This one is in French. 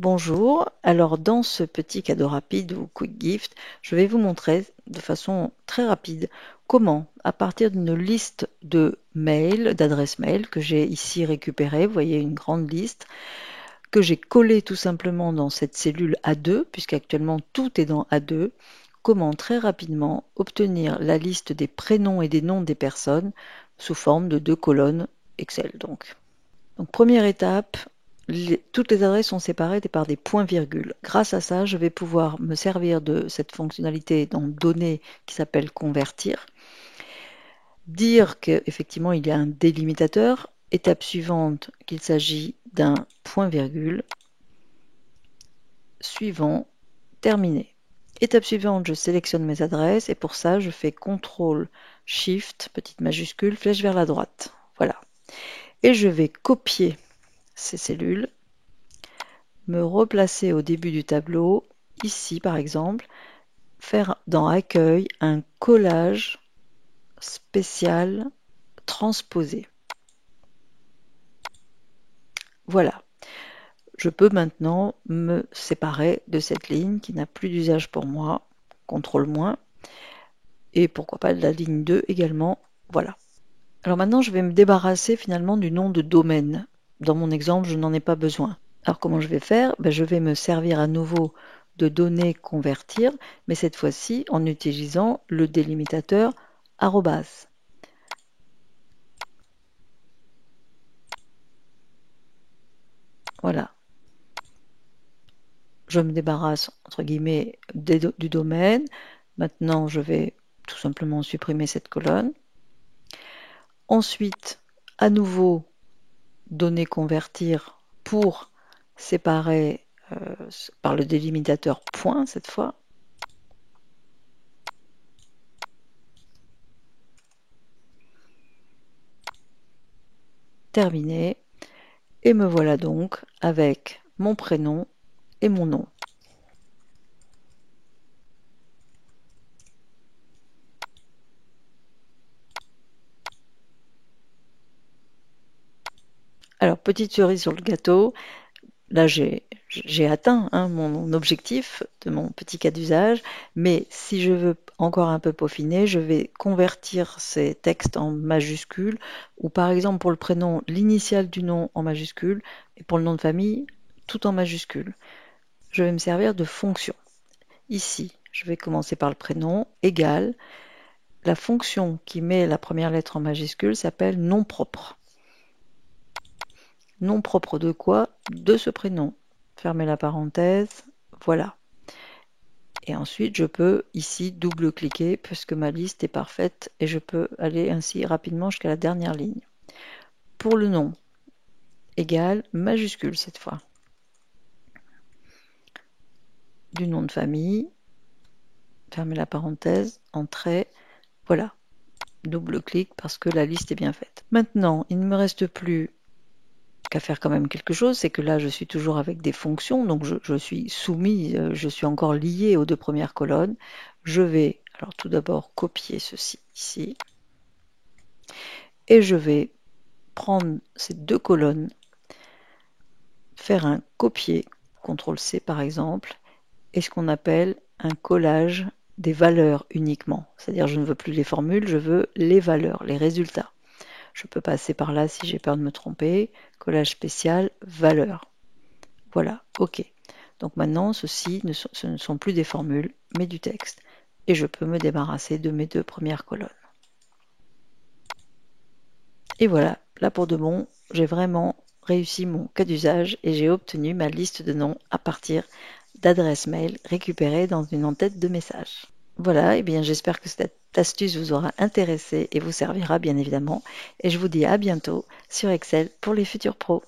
Bonjour, alors dans ce petit cadeau rapide ou quick gift, je vais vous montrer de façon très rapide comment, à partir d'une liste de mails, d'adresses mail que j'ai ici récupérée, vous voyez une grande liste, que j'ai collée tout simplement dans cette cellule A2, puisqu'actuellement tout est dans A2, comment très rapidement obtenir la liste des prénoms et des noms des personnes sous forme de 2 colonnes Excel donc. Donc première étape, toutes les adresses sont séparées par des points-virgules. Grâce à ça, je vais pouvoir me servir de cette fonctionnalité dans Données qui s'appelle Convertir, dire qu'effectivement il y a un délimitateur, étape suivante qu'il s'agit d'un point-virgule, suivant, terminé. Étape suivante, je sélectionne mes adresses et pour ça, je fais CTRL, SHIFT, petite majuscule, flèche vers la droite. Voilà. Et je vais copier ces cellules, me replacer au début du tableau, ici par exemple, faire dans Accueil un collage spécial transposé. Voilà. Je peux maintenant me séparer de cette ligne qui n'a plus d'usage pour moi, CTRL-, et pourquoi pas de la ligne 2 également. Voilà. Alors maintenant, je vais me débarrasser finalement du nom de domaine. Dans mon exemple, je n'en ai pas besoin. Alors comment je vais faire? Je vais me servir à nouveau de données convertir, mais cette fois-ci en utilisant le délimitateur arrobase. Voilà. Je me débarrasse, entre guillemets, du domaine. Maintenant, je vais tout simplement supprimer cette colonne. Ensuite, à nouveau, données convertir pour séparer par le délimitateur point cette fois. Terminé. Et me voilà donc avec mon prénom et mon nom. Alors, petite cerise sur le gâteau, là j'ai atteint mon objectif de mon petit cas d'usage, mais si je veux encore un peu peaufiner, je vais convertir ces textes en majuscules, ou par exemple pour le prénom, l'initiale du nom en majuscule, et pour le nom de famille, tout en majuscule. Je vais me servir de fonction. Ici, je vais commencer par le prénom, égal, la fonction qui met la première lettre en majuscule s'appelle nom propre. Nom propre de quoi? De ce prénom. Fermez la parenthèse, voilà. Et ensuite, je peux ici double-cliquer puisque ma liste est parfaite et je peux aller ainsi rapidement jusqu'à la dernière ligne. Pour le nom, égal, majuscule cette fois. Du nom de famille, fermez la parenthèse, entrée, voilà. Double-clic parce que la liste est bien faite. Maintenant, il ne me reste plus qu'à faire quand même quelque chose, c'est que là je suis toujours avec des fonctions, donc je suis soumis, je suis encore lié aux 2 premières colonnes. Je vais alors tout d'abord copier ceci ici, et je vais prendre ces 2 colonnes, faire un copier, CTRL-C par exemple, et ce qu'on appelle un collage des valeurs uniquement. C'est-à-dire je ne veux plus les formules, je veux les valeurs, les résultats. Je peux passer par là si j'ai peur de me tromper. Collage spécial, valeur. Voilà, OK. Donc maintenant, ce ne sont plus des formules, mais du texte. Et je peux me débarrasser de mes 2 premières colonnes. Et voilà, là pour de bon, j'ai vraiment réussi mon cas d'usage et j'ai obtenu ma liste de noms à partir d'adresses mail récupérées dans une en-tête de message. Voilà, et bien j'espère que cette astuce vous aura intéressé et vous servira bien évidemment. Et je vous dis à bientôt sur Excel pour les futurs pros.